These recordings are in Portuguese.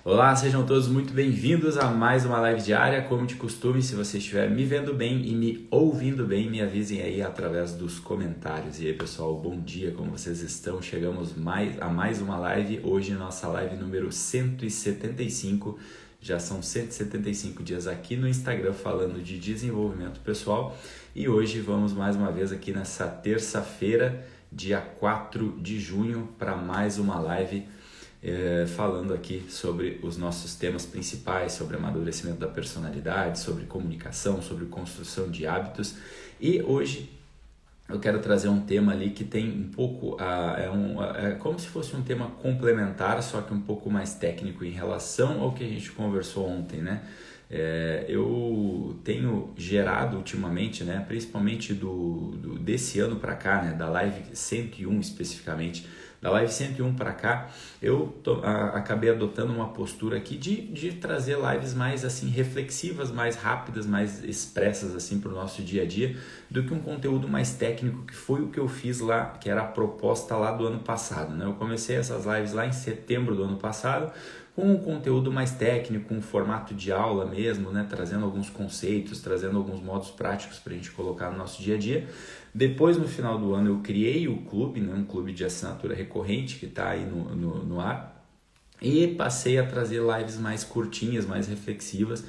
Olá, sejam todos muito bem-vindos a mais uma live diária. Como de costume, se você estiver me vendo bem e me ouvindo bem, me avisem aí através dos comentários. E aí, pessoal, bom dia, como vocês estão? Chegamos a mais uma live, hoje nossa live número 175. Já são 175 dias aqui no Instagram falando de desenvolvimento pessoal e hoje vamos mais uma vez aqui nessa terça-feira, dia 4 de junho, para mais uma live falando aqui sobre os nossos temas principais, sobre amadurecimento da personalidade, sobre comunicação, sobre construção de hábitos. E hoje eu quero trazer um tema ali que tem um pouco, é como se fosse um tema complementar, só que um pouco mais técnico em relação ao que a gente conversou ontem, né? Eu tenho gerado ultimamente, né, principalmente desse ano para cá, né, da live 101 especificamente, da live 101 para cá, eu acabei adotando uma postura aqui de trazer lives mais assim reflexivas, mais rápidas, mais expressas assim para o nosso dia a dia, do que um conteúdo mais técnico, que foi o que eu fiz lá, que era a proposta lá do ano passado, né? Eu comecei essas lives lá em setembro do ano passado, com um conteúdo mais técnico, um formato de aula mesmo, né? Trazendo alguns conceitos, trazendo alguns modos práticos para a gente colocar no nosso dia a dia. Depois, no final do ano, eu criei o clube, né? Um clube de assinatura recorrente que está aí no ar, e passei a trazer lives mais curtinhas, mais reflexivas.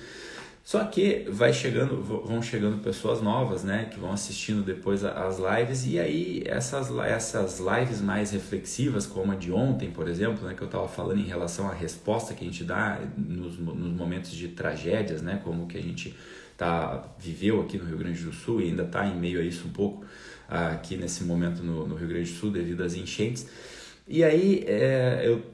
Só que vão chegando pessoas novas, né, que vão assistindo depois as lives, e aí essas lives mais reflexivas, como a de ontem, por exemplo, né, que eu estava falando em relação à resposta que a gente dá nos momentos de tragédias, né, como que a gente viveu aqui no Rio Grande do Sul e ainda está em meio a isso um pouco aqui nesse momento no Rio Grande do Sul devido às enchentes. E aí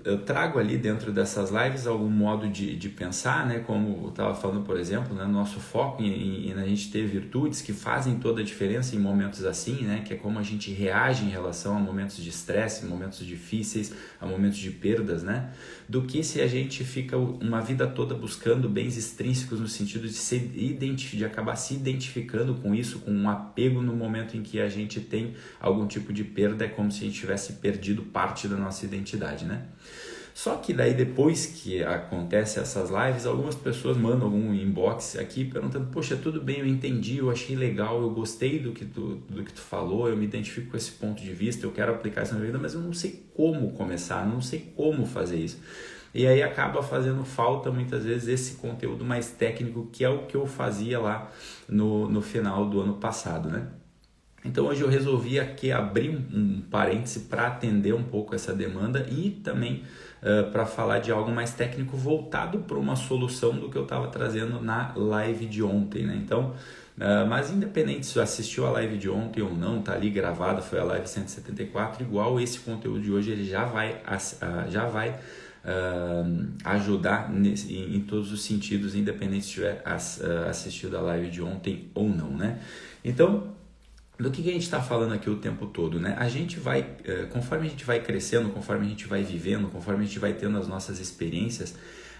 eu trago ali dentro dessas lives algum modo de pensar, né? Como eu estava falando, por exemplo, né? Nosso foco em a gente ter virtudes que fazem toda a diferença em momentos assim, né? Que é como a gente reage em relação a momentos de estresse, momentos difíceis, a momentos de perdas, né? Do que se a gente fica uma vida toda buscando bens extrínsecos no sentido de acabar se identificando com isso, com um apego no momento em que a gente tem algum tipo de perda, é como se a gente tivesse perdido parte da nossa identidade, né? Só que daí depois que acontece essas lives, algumas pessoas mandam algum inbox aqui perguntando: poxa, tudo bem, eu entendi, eu achei legal, eu gostei do que tu falou, eu me identifico com esse ponto de vista, eu quero aplicar isso na minha vida, mas eu não sei como começar, não sei como fazer isso. E aí acaba fazendo falta muitas vezes esse conteúdo mais técnico, que é o que eu fazia lá no final do ano passado, né? Então hoje eu resolvi aqui abrir um parêntese para atender um pouco essa demanda e também para falar de algo mais técnico voltado para uma solução do que eu estava trazendo na live de ontem, né? Então, mas independente se assistiu a live de ontem ou não, tá ali gravada, foi a live 174, igual esse conteúdo de hoje ele já vai ajudar em todos os sentidos, independente se tiver assistido a live de ontem ou não, né? Então, do que a gente está falando aqui o tempo todo, né? A gente vai, conforme a gente vai crescendo, conforme a gente vai vivendo, conforme a gente vai tendo as nossas experiências,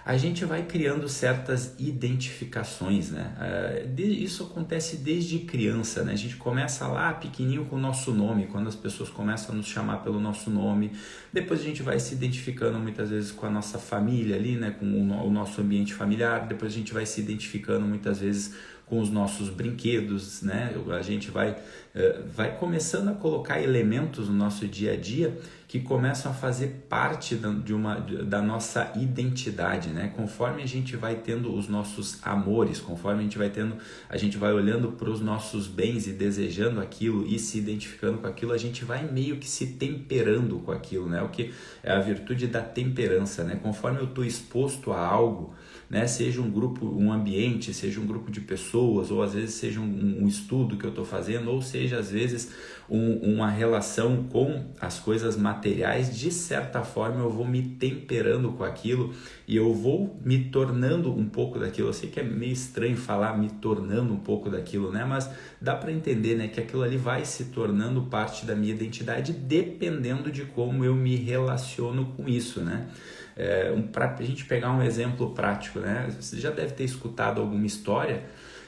a gente vai criando certas identificações, né? Isso acontece desde criança, né? A gente começa lá pequenininho com o nosso nome, quando as pessoas começam a nos chamar pelo nosso nome, depois a gente vai se identificando muitas vezes com a nossa família ali, né? Com o nosso ambiente familiar, depois a gente vai se identificando muitas vezes com os nossos brinquedos, né? A gente vai começando a colocar elementos no nosso dia a dia que começam a fazer parte da nossa identidade, né? Conforme a gente vai tendo os nossos amores, conforme a gente vai olhando para os nossos bens e desejando aquilo e se identificando com aquilo, a gente vai meio que se temperando com aquilo, né? O que é a virtude da temperança, né? Conforme eu estou exposto a algo, né? Seja um grupo, um ambiente, seja um grupo de pessoas, ou às vezes seja um estudo que eu estou fazendo, ou seja às vezes uma relação com as coisas materiais, de certa forma eu vou me temperando com aquilo e eu vou me tornando um pouco daquilo. Eu sei que é meio estranho falar me tornando um pouco daquilo, né? Mas dá para entender, né, que aquilo ali vai se tornando parte da minha identidade dependendo de como eu me relaciono com isso, né? Para a gente pegar um exemplo prático, né? Você já deve ter escutado alguma história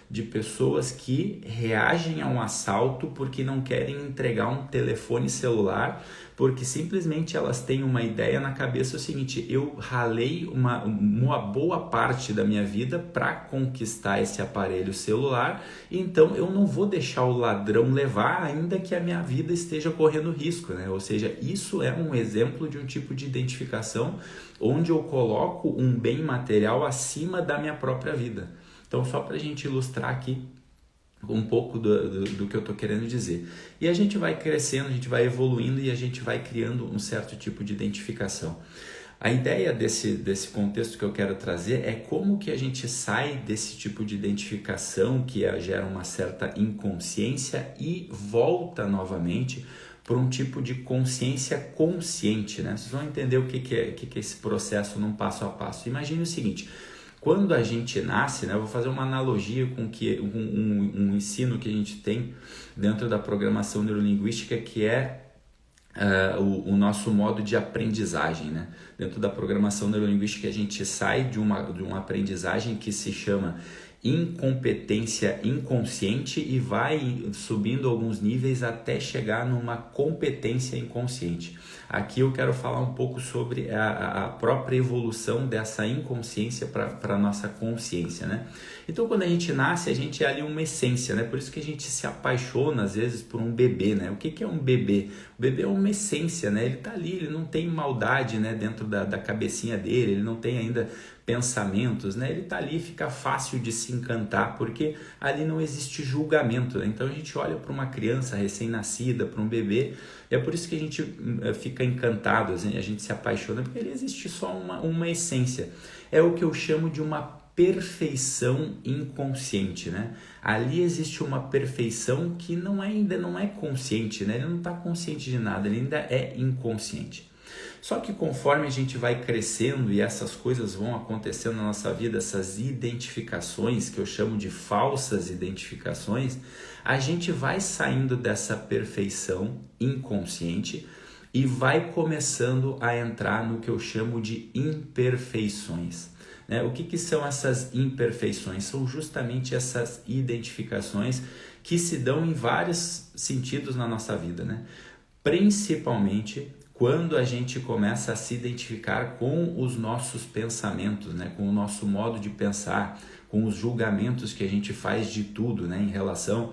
de pessoas que reagem a um assalto porque não querem entregar um telefone celular, porque simplesmente elas têm uma ideia na cabeça, o seguinte: eu ralei uma boa parte da minha vida para conquistar esse aparelho celular, então eu não vou deixar o ladrão levar, ainda que a minha vida esteja correndo risco, né? Ou seja, isso é um exemplo de um tipo de identificação onde eu coloco um bem material acima da minha própria vida. Então, só para a gente ilustrar aqui um pouco do que eu estou querendo dizer. E a gente vai crescendo, a gente vai evoluindo e a gente vai criando um certo tipo de identificação. A ideia desse contexto que eu quero trazer é como que a gente sai desse tipo de identificação que gera uma certa inconsciência e volta novamente para um tipo de consciência consciente, né? Vocês vão entender o que é esse processo num passo a passo. Imagine o seguinte: quando a gente nasce, né, eu vou fazer uma analogia com um ensino que a gente tem dentro da programação neurolinguística, que é o nosso modo de aprendizagem, né? Dentro da programação neurolinguística, a gente sai de uma aprendizagem que se chama incompetência inconsciente e vai subindo alguns níveis até chegar numa competência inconsciente. Aqui eu quero falar um pouco sobre a própria evolução dessa inconsciência para a nossa consciência, né? Então, quando a gente nasce, a gente é ali uma essência, né? Por isso que a gente se apaixona às vezes por um bebê, né? O que é um bebê? O bebê é uma essência, né? Ele tá ali, ele não tem maldade, né, dentro da cabecinha dele, ele não tem ainda pensamentos, né? Ele tá ali, fica fácil de se encantar, porque ali não existe julgamento, né? Então a gente olha para uma criança recém-nascida, para um bebê, e é por isso que a gente fica encantado, assim, a gente se apaixona, porque ali existe só uma essência. É o que eu chamo de uma perfeição inconsciente, né? Ali existe uma perfeição que ainda não é consciente, né? Ele não está consciente de nada, ele ainda é inconsciente. Só que conforme a gente vai crescendo e essas coisas vão acontecendo na nossa vida, essas identificações, que eu chamo de falsas identificações, a gente vai saindo dessa perfeição inconsciente e vai começando a entrar no que eu chamo de imperfeições. Né? O que são essas imperfeições? São justamente essas identificações que se dão em vários sentidos na nossa vida, né? Principalmente quando a gente começa a se identificar com os nossos pensamentos, né? Com o nosso modo de pensar, com os julgamentos que a gente faz de tudo, né? Em relação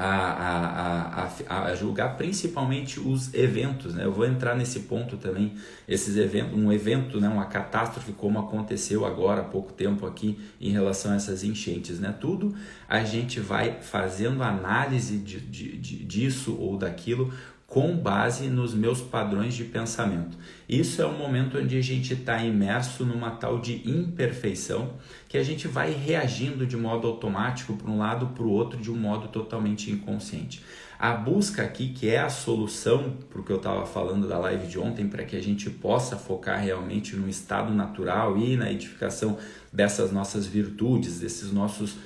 a julgar principalmente os eventos, né? Eu vou entrar nesse ponto também, esses eventos, um evento, né? Uma catástrofe como aconteceu agora há pouco tempo aqui em relação a essas enchentes, né? Tudo a gente vai fazendo análise disso ou daquilo com base nos meus padrões de pensamento. Isso é um momento onde a gente está imerso numa tal de imperfeição, que a gente vai reagindo de modo automático para um lado para o outro de um modo totalmente inconsciente. A busca aqui, que é a solução para o que eu estava falando da live de ontem, para que a gente possa focar realmente no estado natural e na edificação dessas nossas virtudes, desses nossos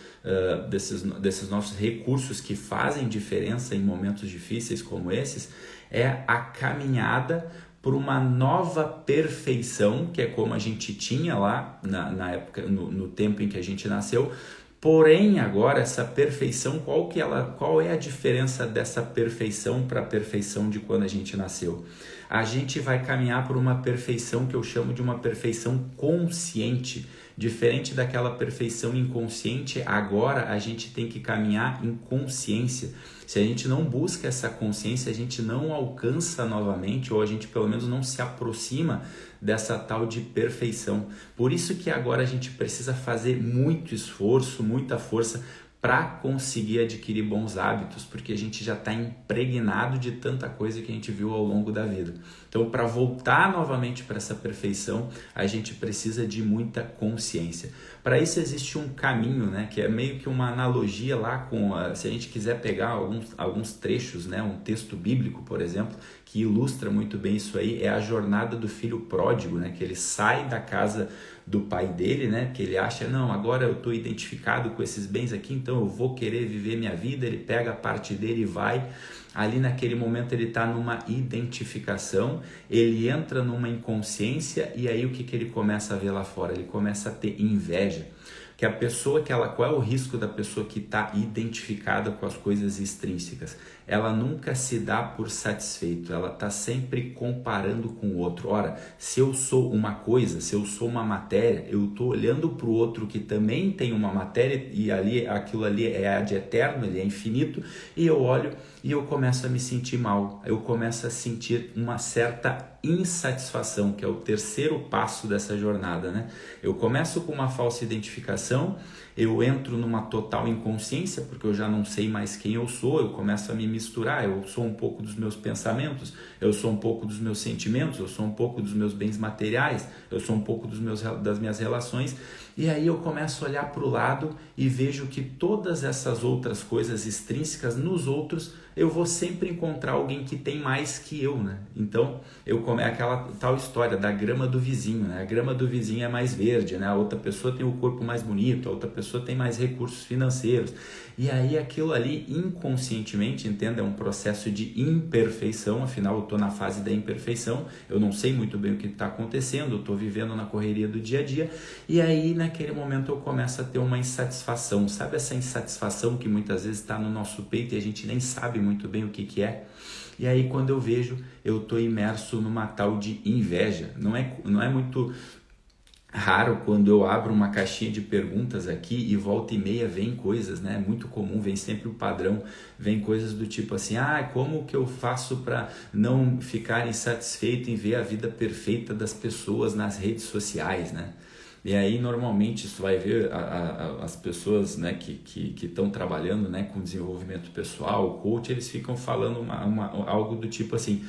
recursos que fazem diferença em momentos difíceis como esses, é a caminhada por uma nova perfeição, que é como a gente tinha lá na época, no tempo em que a gente nasceu. Porém, agora essa perfeição, qual é a diferença dessa perfeição para a perfeição de quando a gente nasceu? A gente vai caminhar por uma perfeição que eu chamo de uma perfeição consciente. Diferente daquela perfeição inconsciente, agora a gente tem que caminhar em consciência. Se a gente não busca essa consciência, a gente não alcança novamente, ou a gente pelo menos não se aproxima dessa tal de perfeição. Por isso que agora a gente precisa fazer muito esforço, muita força para conseguir adquirir bons hábitos, porque a gente já está impregnado de tanta coisa que a gente viu ao longo da vida. Então, para voltar novamente para essa perfeição, a gente precisa de muita consciência. Para isso existe um caminho, né, que é meio que uma analogia lá com, se a gente quiser pegar alguns trechos, né, um texto bíblico, por exemplo, que ilustra muito bem isso aí, é a jornada do filho pródigo, né, que ele sai da casa do pai dele, né, que ele acha, não, agora eu estou identificado com esses bens aqui, então eu vou querer viver minha vida. Ele pega a parte dele e vai. Ali naquele momento ele está numa identificação, ele entra numa inconsciência e aí o que ele começa a ver lá fora? Ele começa a ter inveja. que a pessoa qual é o risco da pessoa que está identificada com as coisas extrínsecas? Ela nunca se dá por satisfeito, ela está sempre comparando com o outro. Ora, se eu sou uma coisa, se eu sou uma matéria, eu estou olhando para o outro que também tem uma matéria e aquilo ali é ad eterno, ele é infinito, e eu olho e eu começo a me sentir mal, eu começo a sentir uma certa insatisfação, que é o terceiro passo dessa jornada, né? Eu começo com uma falsa identificação, eu entro numa total inconsciência, porque eu já não sei mais quem eu sou, eu começo a me misturar, eu sou um pouco dos meus pensamentos, eu sou um pouco dos meus sentimentos, eu sou um pouco dos meus bens materiais, eu sou um pouco das minhas relações, e aí eu começo a olhar para o lado e vejo que todas essas outras coisas extrínsecas nos outros, eu vou sempre encontrar alguém que tem mais que eu, né? Então, é aquela tal história da grama do vizinho, né? A grama do vizinho é mais verde, né? A outra pessoa tem o corpo mais bonito, a outra pessoa tem mais recursos financeiros. E aí aquilo ali inconscientemente, entenda, é um processo de imperfeição, afinal eu estou na fase da imperfeição, eu não sei muito bem o que está acontecendo, eu estou vivendo na correria do dia a dia, e aí naquele momento eu começo a ter uma insatisfação, sabe essa insatisfação que muitas vezes está no nosso peito e a gente nem sabe muito bem o que é? E aí quando eu vejo, eu estou imerso numa tal de inveja. Não é muito raro quando eu abro uma caixinha de perguntas aqui e volta e meia vem coisas, né? É muito comum, vem sempre o padrão, vem coisas do tipo assim, como que eu faço para não ficar insatisfeito em ver a vida perfeita das pessoas nas redes sociais, né? E aí normalmente isso vai ver as pessoas, né, que estão trabalhando, né, com desenvolvimento pessoal, o coach, eles ficam falando algo do tipo assim,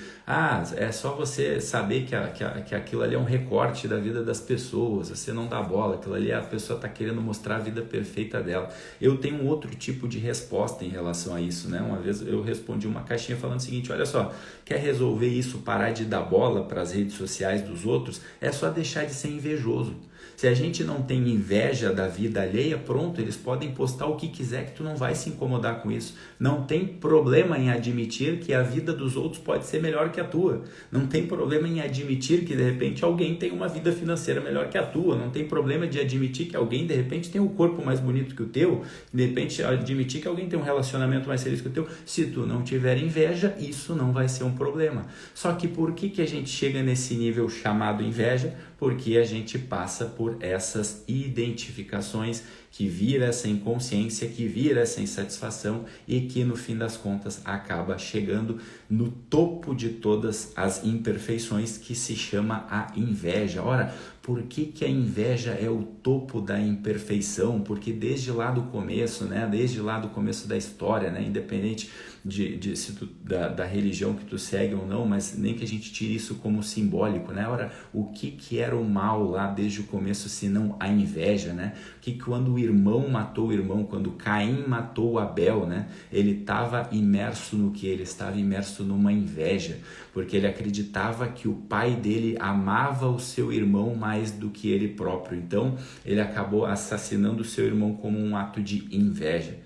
é só você saber que aquilo ali é um recorte da vida das pessoas, você não dá bola, aquilo ali a pessoa está querendo mostrar a vida perfeita dela. Eu tenho um outro tipo de resposta em relação a isso, né? Uma vez eu respondi uma caixinha falando o seguinte, olha só, quer resolver isso, parar de dar bola para as redes sociais dos outros? É só deixar de ser invejoso. Se a gente não tem inveja da vida alheia, pronto, eles podem postar o que quiser que tu não vai se incomodar com isso. Não tem problema em admitir que a vida dos outros pode ser melhor que a tua. Não tem problema em admitir que de repente alguém tem uma vida financeira melhor que a tua. Não tem problema de admitir que alguém de repente tem um corpo mais bonito que o teu. De repente admitir que alguém tem um relacionamento mais feliz que o teu. Se tu não tiver inveja, isso não vai ser um problema. Só que por que a gente chega nesse nível chamado inveja? Porque a gente passa por essas identificações que vira essa inconsciência, que vira essa insatisfação e que no fim das contas acaba chegando no topo de todas as imperfeições, que se chama a inveja. Ora, por que a inveja é o topo da imperfeição? Porque desde lá do começo, né, desde lá do começo da história, né, independente da religião que tu segue ou não, mas nem que a gente tire isso como simbólico, né? Ora, o que era o mal lá desde o começo, se não a inveja, né? Que quando o irmão matou o irmão, quando Caim matou Abel, né? Ele estava imerso no que? Ele estava imerso numa inveja, porque ele acreditava que o pai dele amava o seu irmão mais do que ele próprio. Então, ele acabou assassinando o seu irmão como um ato de inveja.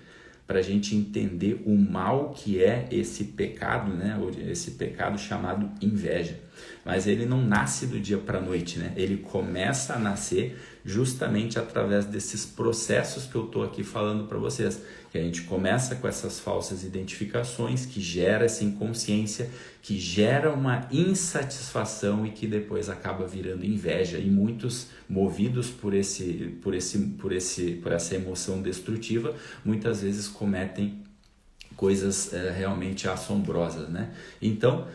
Para a gente entender o mal que é esse pecado, né? Esse pecado chamado inveja. Mas ele não nasce do dia para a noite, né? Ele começa a nascer justamente através desses processos que eu estou aqui falando para vocês. Que a gente começa com essas falsas identificações, que gera essa inconsciência, que gera uma insatisfação e que depois acaba virando inveja. E muitos, movidos por essa emoção destrutiva, muitas vezes cometem coisas realmente assombrosas, né? Então,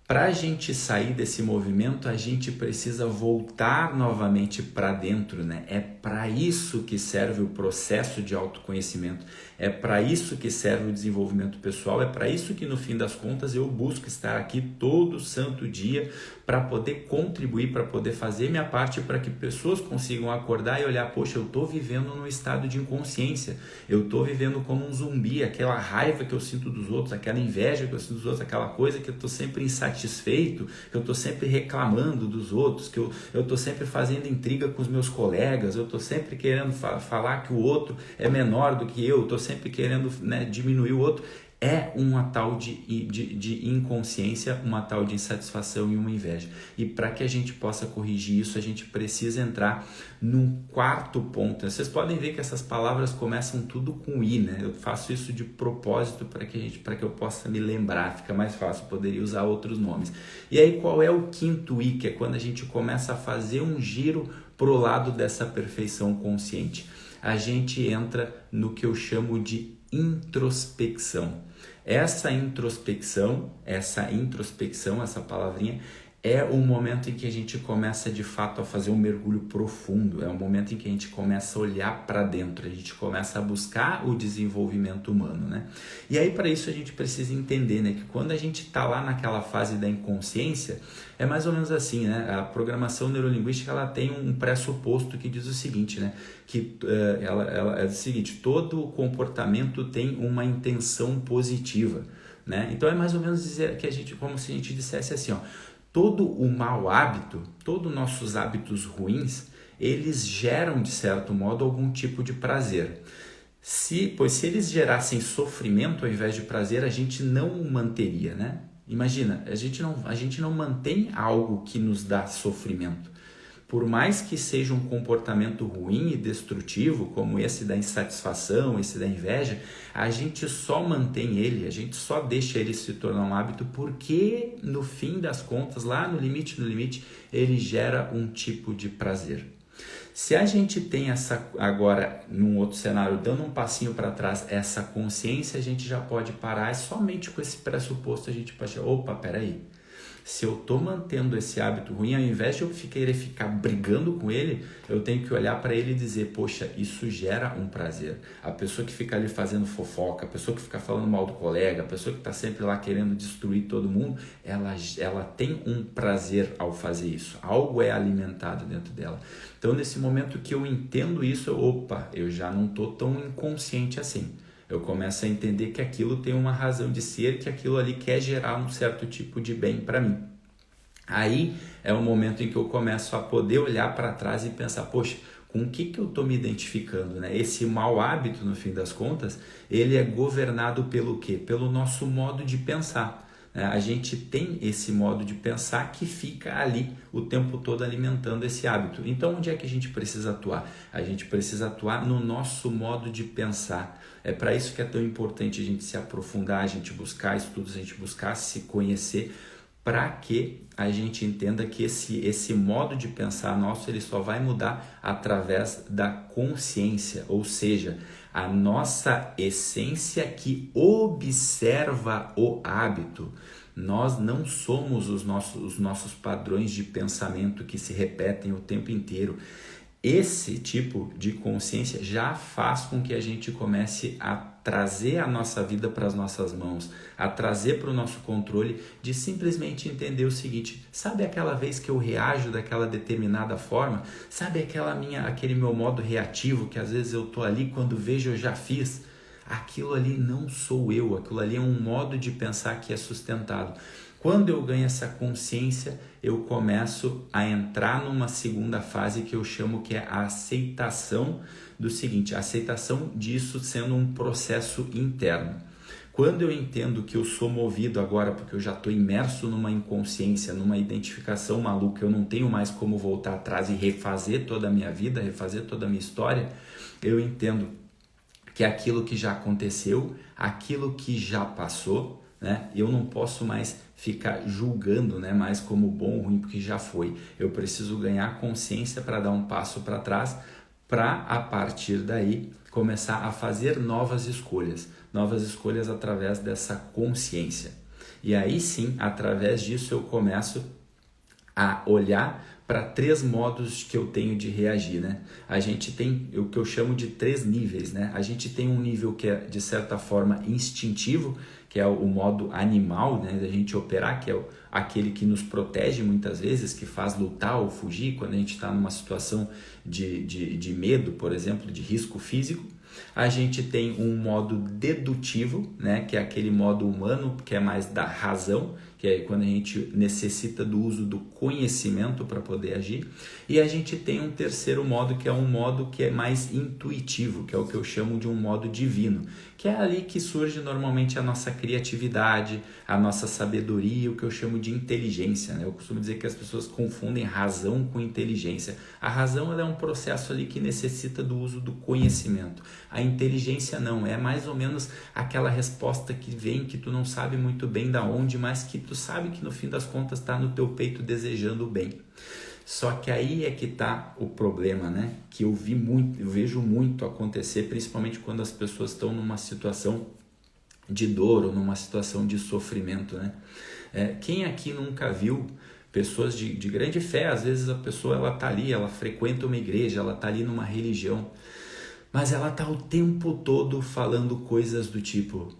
para a gente sair desse movimento, a gente precisa voltar novamente para dentro, né? É para isso que serve o processo de autoconhecimento, é para isso que serve o desenvolvimento pessoal, é para isso que no fim das contas eu busco estar aqui todo santo dia para poder contribuir, para poder fazer minha parte, para que pessoas consigam acordar e olhar, poxa, eu estou vivendo num estado de inconsciência, eu estou vivendo como um zumbi, aquela raiva que eu sinto dos outros, aquela inveja que eu sinto dos outros, aquela coisa que eu estou sempre insatisfeito, que eu estou sempre reclamando dos outros, que eu estou sempre fazendo intriga com os meus colegas, eu estou sempre querendo falar que o outro é menor do que eu estou sempre querendo, né, diminuir o outro. é uma tal de inconsciência, uma tal de insatisfação e uma inveja. E para que a gente possa corrigir isso, a gente precisa entrar num quarto ponto. Vocês podem ver que essas palavras começam tudo com I, né? Eu faço isso de propósito para que eu possa me lembrar, fica mais fácil, poderia usar outros nomes. E aí qual é o quinto I, que é quando a gente começa a fazer um giro pro lado dessa perfeição consciente? A gente entra no que eu chamo de introspecção. Essa introspecção, essa palavrinha, é o momento em que a gente começa de fato a fazer um mergulho profundo, é o momento em que a gente começa a olhar para dentro, a gente começa a buscar o desenvolvimento humano, né? E aí para isso a gente precisa entender, né, que quando a gente está lá naquela fase da inconsciência, é mais ou menos assim, né? A programação neurolinguística, ela tem um pressuposto que diz o seguinte, né? Que ela é o seguinte: todo comportamento tem uma intenção positiva, né? Então é mais ou menos dizer que a gente, como se a gente dissesse assim, ó, todo o mau hábito, todos os nossos hábitos ruins, eles geram de certo modo algum tipo de prazer. Pois se eles gerassem sofrimento ao invés de prazer, a gente não o manteria, né? Imagina, a gente não mantém algo que nos dá sofrimento. Por mais que seja um comportamento ruim e destrutivo, como esse da insatisfação, esse da inveja, a gente só mantém ele, a gente só deixa ele se tornar um hábito porque, no fim das contas, lá no limite, ele gera um tipo de prazer. Se a gente tem essa, agora, num outro cenário, dando um passinho para trás, essa consciência, a gente já pode parar e somente com esse pressuposto a gente pode, opa, peraí, se eu estou mantendo esse hábito ruim, ao invés de eu querer ficar brigando com ele, eu tenho que olhar para ele e dizer, poxa, isso gera um prazer. A pessoa que fica ali fazendo fofoca, a pessoa que fica falando mal do colega, a pessoa que está sempre lá querendo destruir todo mundo, ela tem um prazer ao fazer isso. Algo é alimentado dentro dela. Então, nesse momento que eu entendo isso, eu já não estou tão inconsciente assim. Eu começo a entender que aquilo tem uma razão de ser, que aquilo ali quer gerar um certo tipo de bem para mim. Aí é o momento em que eu começo a poder olhar para trás e pensar, poxa, com o que eu estou me identificando, né? Esse mau hábito, no fim das contas, ele é governado pelo quê? Pelo nosso modo de pensar. A gente tem esse modo de pensar que fica ali o tempo todo alimentando esse hábito. Então, onde é que a gente precisa atuar? A gente precisa atuar no nosso modo de pensar. É para isso que é tão importante a gente se aprofundar, a gente buscar estudos, a gente buscar se conhecer, para que a gente entenda que esse modo de pensar nosso, ele só vai mudar através da consciência, ou seja, a nossa essência que observa o hábito. Nós não somos os nossos padrões de pensamento que se repetem o tempo inteiro. Esse tipo de consciência já faz com que a gente comece a trazer a nossa vida para as nossas mãos, a trazer para o nosso controle, de simplesmente entender o seguinte: sabe aquela vez que eu reajo daquela determinada forma? Sabe aquele meu modo reativo que às vezes eu tô ali, quando vejo eu já fiz? Aquilo ali não sou eu, aquilo ali é um modo de pensar que é sustentado. Quando eu ganho essa consciência, eu começo a entrar numa segunda fase que eu chamo que é a aceitação do seguinte, a aceitação disso sendo um processo interno. Quando eu entendo que eu sou movido agora, porque eu já estou imerso numa inconsciência, numa identificação maluca, eu não tenho mais como voltar atrás e refazer toda a minha vida, refazer toda a minha história, eu entendo que aquilo que já aconteceu, aquilo que já passou, né? Eu não posso mais ficar julgando, né, mais como bom ou ruim, porque já foi. Eu preciso ganhar consciência para dar um passo para trás, para a partir daí começar a fazer novas escolhas através dessa consciência. E aí sim, através disso eu começo a olhar para 3 modos que eu tenho de reagir, né? A gente tem o que eu chamo de 3 níveis, né? A gente tem um nível que é, de certa forma, instintivo, que é o modo animal, né, da gente operar, que é aquele que nos protege muitas vezes, que faz lutar ou fugir quando a gente está numa situação de medo, por exemplo, de risco físico. A gente tem um modo dedutivo, né, que é aquele modo humano, que é mais da razão, que é quando a gente necessita do uso do conhecimento para poder agir. E a gente tem um terceiro modo, que é um modo que é mais intuitivo, que é o que eu chamo de um modo divino, que é ali que surge normalmente a nossa criatividade, a nossa sabedoria, o que eu chamo de inteligência, né? Eu costumo dizer que as pessoas confundem razão com inteligência. A razão, ela é um processo ali que necessita do uso do conhecimento. A inteligência não, é mais ou menos aquela resposta que vem, que tu não sabe muito bem da onde, mas que tu sabe que no fim das contas está no teu peito desejando o bem. Só que aí é que está o problema, né? Que eu vejo muito acontecer, principalmente quando as pessoas estão numa situação de dor ou numa situação de sofrimento, né? Quem aqui nunca viu pessoas de grande fé? Às vezes a pessoa, ela tá ali, ela frequenta uma igreja, ela tá ali numa religião, mas ela tá o tempo todo falando coisas do tipo: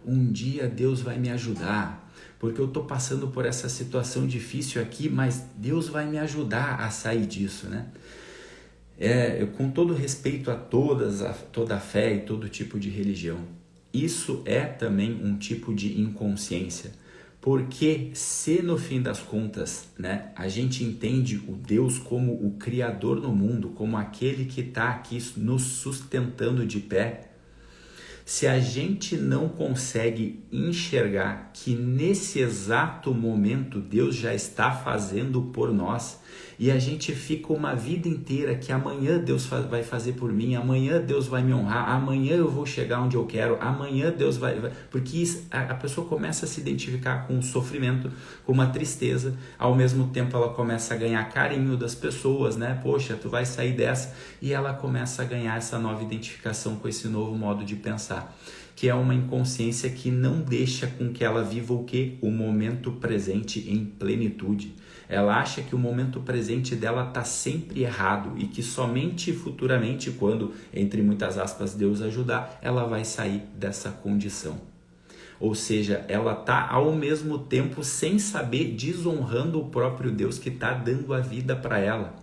um dia Deus vai me ajudar, porque eu estou passando por essa situação difícil aqui, mas Deus vai me ajudar a sair disso, né? Com todo respeito a toda a fé e todo tipo de religião, isso é também um tipo de inconsciência, porque se no fim das contas, né, a gente entende o Deus como o Criador no mundo, como aquele que está aqui nos sustentando de pé, se a gente não consegue enxergar que nesse exato momento Deus já está fazendo por nós, e a gente fica uma vida inteira que amanhã Deus vai fazer por mim, amanhã Deus vai me honrar, amanhã eu vou chegar onde eu quero, amanhã Deus vai... Porque a pessoa começa a se identificar com o sofrimento, com uma tristeza, ao mesmo tempo ela começa a ganhar carinho das pessoas, né? Poxa, tu vai sair dessa, e ela começa a ganhar essa nova identificação com esse novo modo de pensar, que é uma inconsciência que não deixa com que ela viva o quê? O momento presente em plenitude. Ela acha que o momento presente dela está sempre errado e que somente futuramente, quando, entre muitas aspas, Deus ajudar, ela vai sair dessa condição. Ou seja, ela está ao mesmo tempo, sem saber, desonrando o próprio Deus que está dando a vida para ela.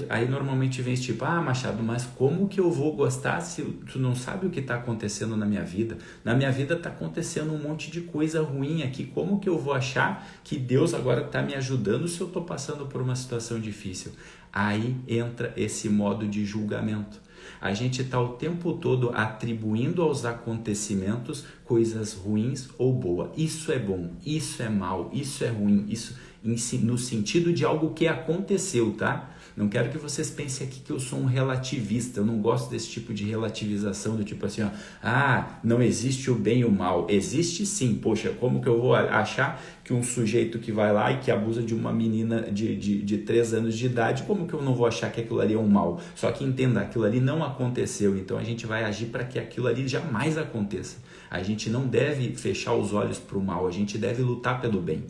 Aí normalmente vem esse tipo: Machado, mas como que eu vou gostar se tu não sabe o que está acontecendo na minha vida? Na minha vida está acontecendo um monte de coisa ruim aqui, como que eu vou achar que Deus agora está me ajudando se eu estou passando por uma situação difícil? Aí entra esse modo de julgamento. A gente está o tempo todo atribuindo aos acontecimentos coisas ruins ou boas. Isso é bom, isso é mal, isso é ruim, isso no sentido de algo que aconteceu, tá? Não quero que vocês pensem aqui que eu sou um relativista, eu não gosto desse tipo de relativização do tipo assim, não existe o bem e o mal. Existe sim, poxa, como que eu vou achar que um sujeito que vai lá e que abusa de uma menina de 3 anos de idade, como que eu não vou achar que aquilo ali é um mal? Só que entenda, aquilo ali não aconteceu, então a gente vai agir para que aquilo ali jamais aconteça. A gente não deve fechar os olhos para o mal, a gente deve lutar pelo bem.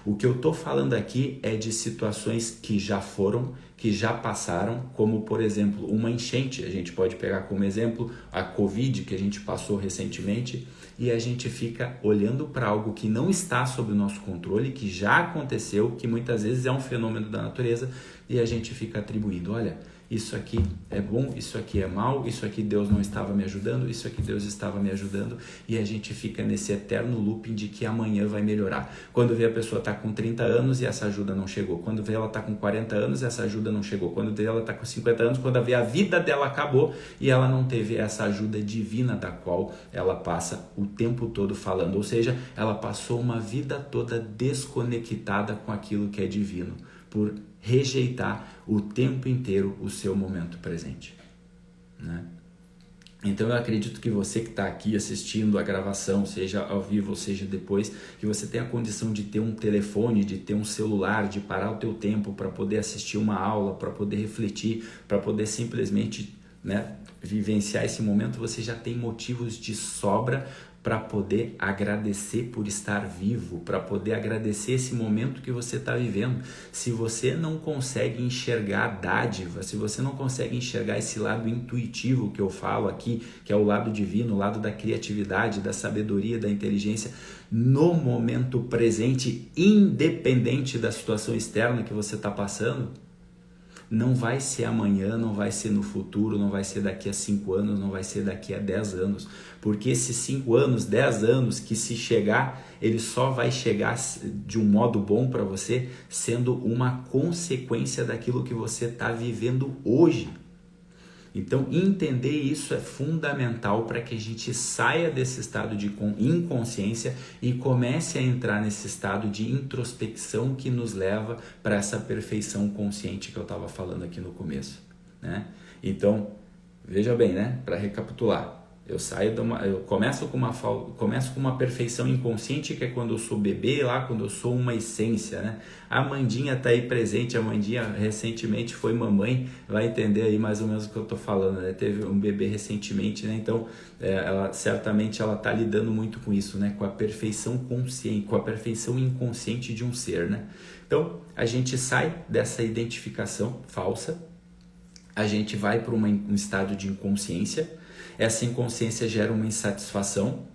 O que eu estou falando aqui é de situações que já foram, que já passaram, como por exemplo uma enchente. A gente pode pegar como exemplo a Covid que a gente passou recentemente, e a gente fica olhando para algo que não está sob o nosso controle, que já aconteceu, que muitas vezes é um fenômeno da natureza, e a gente fica atribuindo: olha, isso aqui é bom, isso aqui é mal, isso aqui Deus não estava me ajudando, isso aqui Deus estava me ajudando, e a gente fica nesse eterno looping de que amanhã vai melhorar. Quando vê a pessoa tá com 30 anos e essa ajuda não chegou, quando vê ela tá com 40 anos e essa ajuda não chegou, quando vê ela tá com 50 anos, quando vê a vida dela acabou e ela não teve essa ajuda divina da qual ela passa o tempo todo falando, ou seja, ela passou uma vida toda desconectada com aquilo que é divino, por rejeitar o tempo inteiro o seu momento presente, né? Então eu acredito que você que está aqui assistindo a gravação, seja ao vivo ou seja depois, que você tenha a condição de ter um telefone, de ter um celular, de parar o teu tempo para poder assistir uma aula, para poder refletir, para poder simplesmente, né, vivenciar esse momento. Você já tem motivos de sobra para poder agradecer por estar vivo, para poder agradecer esse momento que você está vivendo. Se você não consegue enxergar a dádiva, se você não consegue enxergar esse lado intuitivo que eu falo aqui, que é o lado divino, o lado da criatividade, da sabedoria, da inteligência, no momento presente, independente da situação externa que você está passando, não vai ser amanhã, não vai ser no futuro, não vai ser daqui a 5 anos, não vai ser daqui a 10 anos. Porque esses 5 anos, 10 anos que se chegar, ele só vai chegar de um modo bom para você, sendo uma consequência daquilo que você está vivendo hoje. Então, entender isso é fundamental para que a gente saia desse estado de inconsciência e comece a entrar nesse estado de introspecção que nos leva para essa perfeição consciente que eu estava falando aqui no começo, né? Então, veja bem, né? Para recapitular, eu começo com uma perfeição inconsciente, que é quando eu sou bebê, lá quando eu sou uma essência, né? A Amandinha está aí presente, a Amandinha recentemente foi mamãe, vai entender aí mais ou menos o que eu estou falando, né? Teve um bebê recentemente, né? Então, ela certamente ela está lidando muito com isso, né? Com a perfeição consciente, com a perfeição inconsciente de um ser, né? Então, a gente sai dessa identificação falsa, a gente vai para um estado de inconsciência. Essa inconsciência gera uma insatisfação.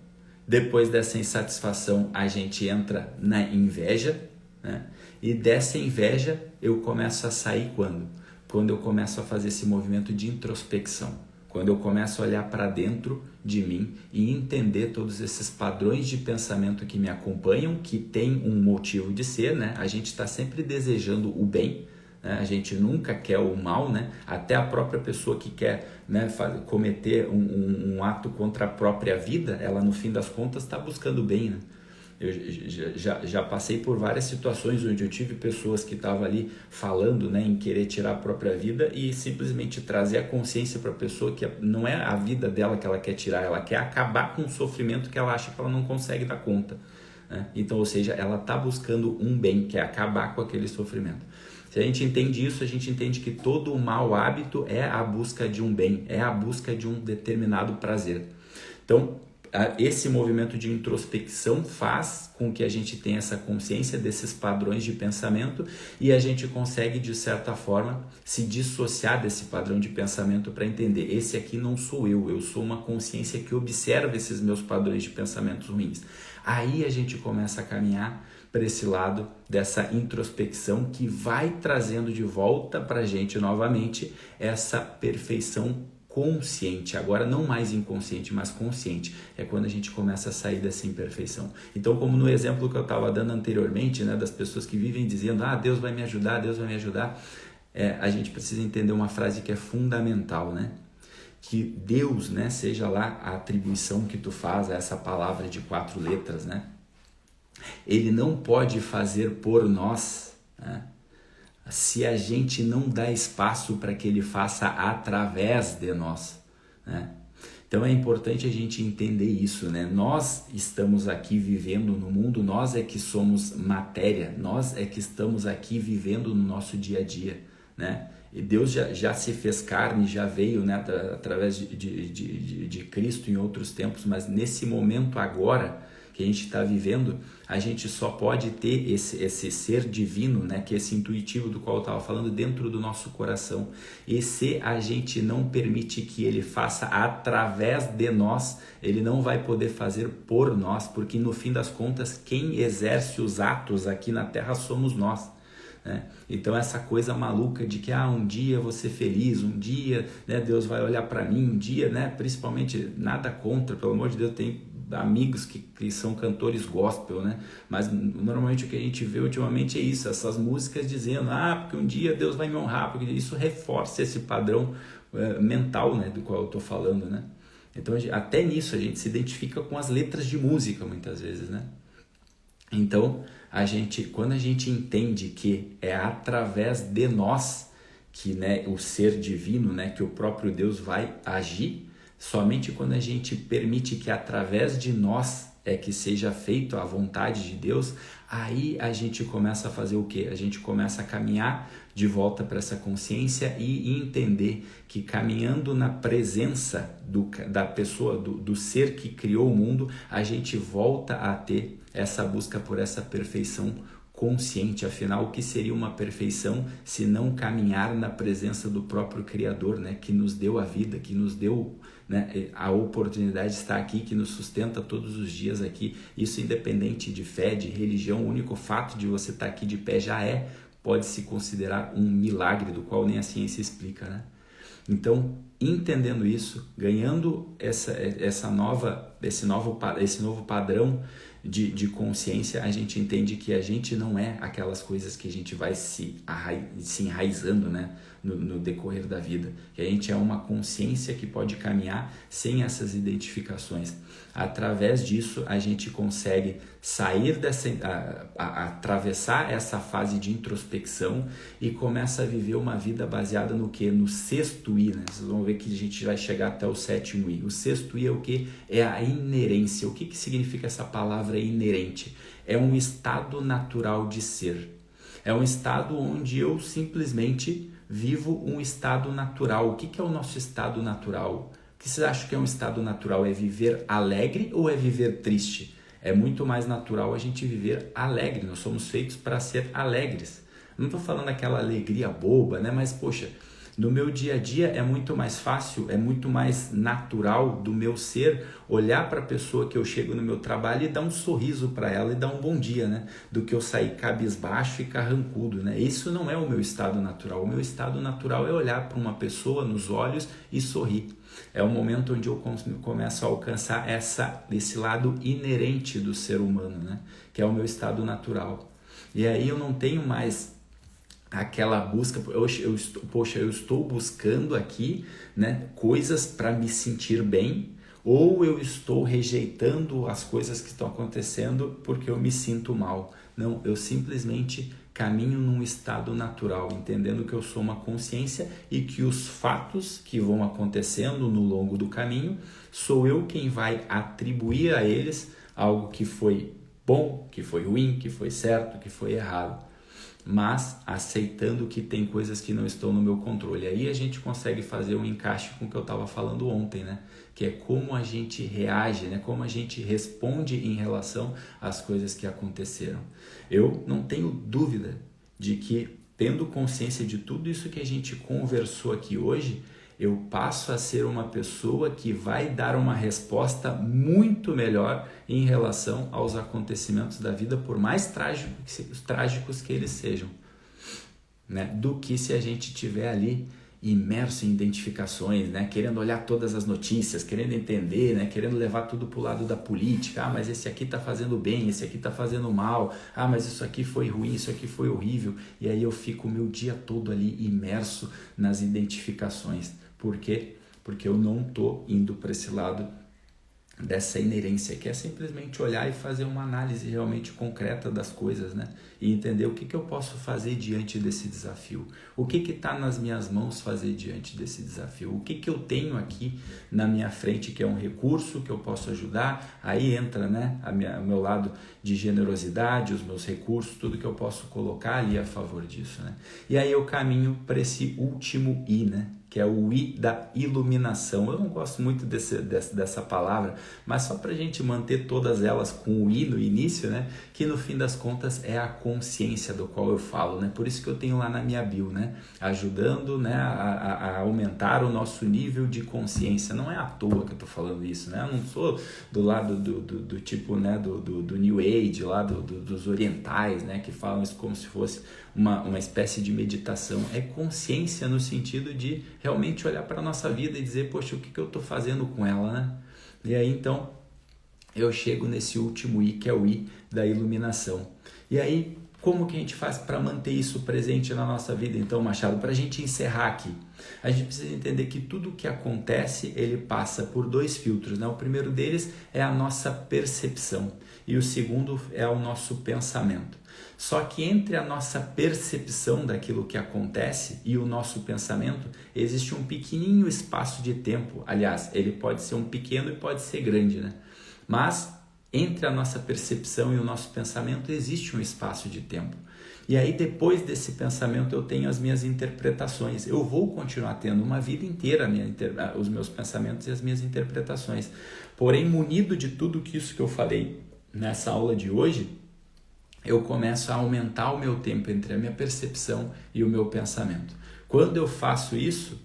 Depois dessa insatisfação, a gente entra na inveja, né? E dessa inveja eu começo a sair quando? Quando eu começo a fazer esse movimento de introspecção. Quando eu começo a olhar para dentro de mim e entender todos esses padrões de pensamento que me acompanham, que tem um motivo de ser, né? A gente está sempre desejando o bem, né? A gente nunca quer o mal, né? Até a própria pessoa que quer, né, cometer um ato contra a própria vida, ela no fim das contas está buscando o bem, né? Eu já passei por várias situações onde eu tive pessoas que estavam ali falando, né, em querer tirar a própria vida e simplesmente trazer a consciência para a pessoa que não é a vida dela que ela quer tirar, ela quer acabar com o sofrimento que ela acha que ela não consegue dar conta, né? Então, ou seja, ela está buscando um bem, que é acabar com aquele sofrimento. Se a gente entende isso, a gente entende que todo o mau hábito é a busca de um bem, é a busca de um determinado prazer. Então, esse movimento de introspecção faz com que a gente tenha essa consciência desses padrões de pensamento e a gente consegue, de certa forma, se dissociar desse padrão de pensamento para entender, esse aqui não sou eu sou uma consciência que observa esses meus padrões de pensamentos ruins. Aí a gente começa a caminhar para esse lado dessa introspecção que vai trazendo de volta para a gente novamente essa perfeição consciente, agora não mais inconsciente, mas consciente, é quando a gente começa a sair dessa imperfeição. Então, como no exemplo que eu estava dando anteriormente, né, das pessoas que vivem dizendo, Deus vai me ajudar, Deus vai me ajudar, a gente precisa entender uma frase que é fundamental, né? Que Deus, né, seja lá a atribuição que tu faz a essa palavra de 4 letras, né? Ele não pode fazer por nós, né, se a gente não dá espaço para que ele faça através de nós, né? Então é importante a gente entender isso, né? Nós estamos aqui vivendo no mundo, nós é que somos matéria, nós é que estamos aqui vivendo no nosso dia a dia, né? E Deus já se fez carne, já veio, né, através de Cristo em outros tempos, mas nesse momento agora que a gente está vivendo, a gente só pode ter esse ser divino, né, que é esse intuitivo do qual eu estava falando, dentro do nosso coração. E se a gente não permite que ele faça através de nós, ele não vai poder fazer por nós, porque no fim das contas, quem exerce os atos aqui na Terra somos nós, né? Então essa coisa maluca de que um dia eu vou ser feliz, um dia, né, Deus vai olhar para mim, um dia, né, principalmente nada contra, pelo amor de Deus, tem amigos que são cantores gospel, né? Mas normalmente o que a gente vê ultimamente é isso, essas músicas dizendo, porque um dia Deus vai me honrar, porque isso reforça esse padrão mental, né, do qual eu estou falando, né? Então até nisso a gente se identifica com as letras de música muitas vezes, né? Então quando a gente entende que é através de nós que, né, o ser divino, né, que o próprio Deus vai agir, somente quando a gente permite que através de nós é que seja feito a vontade de Deus, aí a gente começa a fazer o quê? A gente começa a caminhar de volta para essa consciência e entender que caminhando na presença da pessoa, do ser que criou o mundo, a gente volta a ter essa busca por essa perfeição consciente. Afinal, o que seria uma perfeição se não caminhar na presença do próprio Criador, né? Que nos deu a vida, que nos deu, né, a oportunidade de estar aqui, que nos sustenta todos os dias aqui. Isso independente de fé, de religião, o único fato de você estar aqui de pé pode se considerar um milagre do qual nem a ciência explica, né? Então, entendendo isso, ganhando esse novo padrão de consciência, a gente entende que a gente não é aquelas coisas que a gente vai se enraizando, né, no decorrer da vida, que a gente é uma consciência que pode caminhar sem essas identificações. Através disso, a gente consegue sair atravessar essa fase de introspecção e começa a viver uma vida baseada no quê? No sexto I, né? Vocês vão ver que a gente vai chegar até o sétimo I. O sexto I é o quê? É a inerência. O que significa essa palavra inerente? É um estado natural de ser. É um estado onde eu simplesmente vivo um estado natural. O que é o nosso estado natural? O que vocês acham que é um estado natural? É viver alegre ou é viver triste? É muito mais natural a gente viver alegre. Nós somos feitos para ser alegres. Não estou falando aquela alegria boba, né? Mas, poxa, no meu dia a dia é muito mais fácil, é muito mais natural do meu ser olhar para a pessoa que eu chego no meu trabalho e dar um sorriso para ela e dar um bom dia, né? Do que eu sair cabisbaixo e carrancudo, né? Isso não é o meu estado natural. O meu estado natural é olhar para uma pessoa nos olhos e sorrir. É o momento onde eu começo a alcançar esse lado inerente do ser humano, né? Que é o meu estado natural. E aí eu não tenho mais aquela busca, eu estou buscando aqui, né, coisas para me sentir bem, ou eu estou rejeitando as coisas que estão acontecendo porque eu me sinto mal. Não, eu simplesmente caminho num estado natural, entendendo que eu sou uma consciência e que os fatos que vão acontecendo no longo do caminho, sou eu quem vai atribuir a eles algo que foi bom, que foi ruim, que foi certo, que foi errado, mas aceitando que tem coisas que não estão no meu controle. Aí a gente consegue fazer um encaixe com o que eu estava falando ontem, né? Que é como a gente reage, né? Como a gente responde em relação às coisas que aconteceram. Eu não tenho dúvida de que, tendo consciência de tudo isso que a gente conversou aqui hoje, eu passo a ser uma pessoa que vai dar uma resposta muito melhor em relação aos acontecimentos da vida, por mais trágicos que eles sejam, né? Do que se a gente estiver ali imerso em identificações, né? Querendo olhar todas as notícias, querendo entender, né? Querendo levar tudo para o lado da política. Ah, mas esse aqui está fazendo bem, esse aqui está fazendo mal. Ah, mas isso aqui foi ruim, isso aqui foi horrível. E aí eu fico o meu dia todo ali imerso nas identificações. Por quê? Porque eu não estou indo para esse lado dessa inerência, que é simplesmente olhar e fazer uma análise realmente concreta das coisas, né? E entender o que eu posso fazer diante desse desafio. O que está nas minhas mãos fazer diante desse desafio? O que eu tenho aqui na minha frente que é um recurso que eu posso ajudar? Aí entra, né, o meu lado de generosidade, os meus recursos, tudo que eu posso colocar ali a favor disso, né? E aí eu caminho para esse último I, né? Que é o I da iluminação. Eu não gosto muito dessa palavra, mas só para a gente manter todas elas com o I no início, né? Que no fim das contas é a consciência do qual eu falo, né? Por isso que eu tenho lá na minha bio, né? Ajudando, né, a aumentar o nosso nível de consciência. Não é à toa que eu estou falando isso, né? Eu não sou do lado do tipo, né, do New Age, lá dos orientais, né? Que falam isso como se fosse uma espécie de meditação. É consciência no sentido de realmente olhar para a nossa vida e dizer, poxa, o que eu estou fazendo com ela, né? E aí, então, eu chego nesse último I, que é o I da iluminação. E aí, como que a gente faz para manter isso presente na nossa vida, então, Machado? Para a gente encerrar aqui, a gente precisa entender que tudo que acontece, ele passa por dois filtros, né? O primeiro deles é a nossa percepção e o segundo é o nosso pensamento. Só que entre a nossa percepção daquilo que acontece e o nosso pensamento, existe um pequenininho espaço de tempo. Aliás, ele pode ser um pequeno e pode ser grande, né? Mas entre a nossa percepção e o nosso pensamento existe um espaço de tempo. E aí depois desse pensamento eu tenho as minhas interpretações. Eu vou continuar tendo uma vida inteira os meus pensamentos e as minhas interpretações. Porém, munido de tudo isso que eu falei nessa aula de hoje, eu começo a aumentar o meu tempo entre a minha percepção e o meu pensamento. Quando eu faço isso,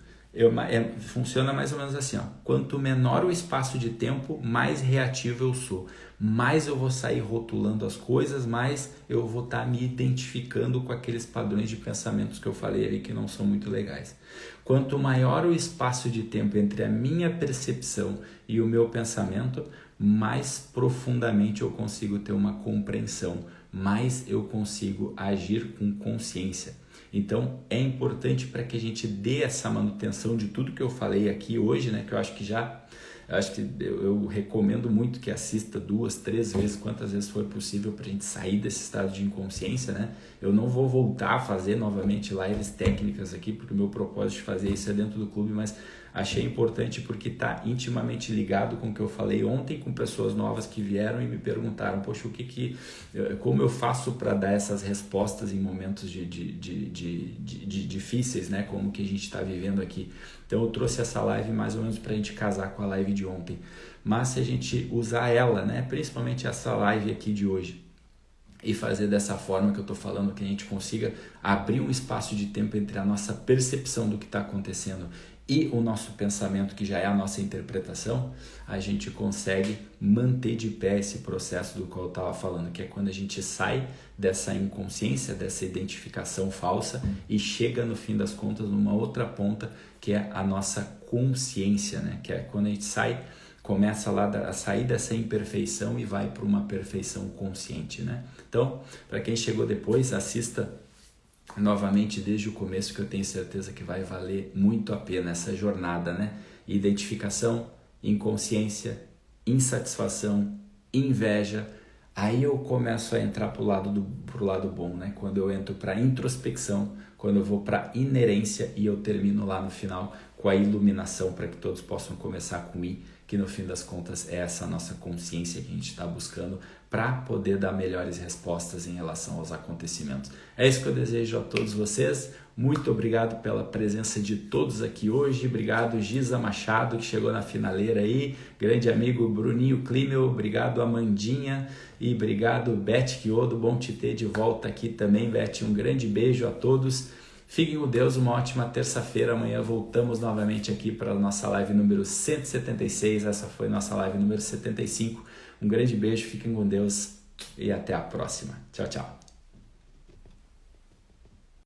funciona mais ou menos assim, ó. Quanto menor o espaço de tempo, mais reativo eu sou. Mais eu vou sair rotulando as coisas, mais eu vou estar me identificando com aqueles padrões de pensamentos que eu falei ali que não são muito legais. Quanto maior o espaço de tempo entre a minha percepção e o meu pensamento, mais profundamente eu consigo ter uma compreensão, mais eu consigo agir com consciência. Então é importante para que a gente dê essa manutenção de tudo que eu falei aqui hoje, né? Que eu acho que eu recomendo muito que assista 2, 3 vezes, quantas vezes for possível, para a gente sair desse estado de inconsciência, né? Eu não vou voltar a fazer novamente lives técnicas aqui, porque o meu propósito de fazer isso é dentro do clube, mas achei importante porque está intimamente ligado com o que eu falei ontem com pessoas novas que vieram e me perguntaram, poxa, como eu faço para dar essas respostas em momentos de difíceis, né? Como que a gente está vivendo aqui. Então eu trouxe essa live mais ou menos para a gente casar com a live de ontem. Mas se a gente usar ela, né? Principalmente essa live aqui de hoje, e fazer dessa forma que eu estou falando, que a gente consiga abrir um espaço de tempo entre a nossa percepção do que está acontecendo e o nosso pensamento, que já é a nossa interpretação, a gente consegue manter de pé esse processo do qual eu estava falando, que é quando a gente sai dessa inconsciência, dessa identificação falsa e chega no fim das contas numa outra ponta, que é a nossa consciência, né? Que é quando a gente começa lá a sair dessa imperfeição e vai para uma perfeição consciente, né? Então, para quem chegou depois, assista novamente desde o começo, que eu tenho certeza que vai valer muito a pena essa jornada, né? Identificação, inconsciência, insatisfação, inveja. Aí eu começo a entrar pro lado bom, né? Quando eu entro para introspecção, quando eu vou para inerência e eu termino lá no final com a iluminação, para que todos possam começar com I, que no fim das contas é essa nossa consciência que a gente está buscando para poder dar melhores respostas em relação aos acontecimentos. É isso que eu desejo a todos vocês. Muito obrigado pela presença de todos aqui hoje. Obrigado, Giza Machado, que chegou na finaleira aí. Grande amigo Bruninho Klimel. Obrigado, Amandinha. E obrigado, Beth Quiodo. Bom te ter de volta aqui também, Beth. Um grande beijo a todos. Fiquem com Deus, uma ótima terça-feira. Amanhã voltamos novamente aqui para a nossa live número 176. Essa foi nossa live número 75. Um grande beijo, fiquem com Deus e até a próxima. Tchau, tchau.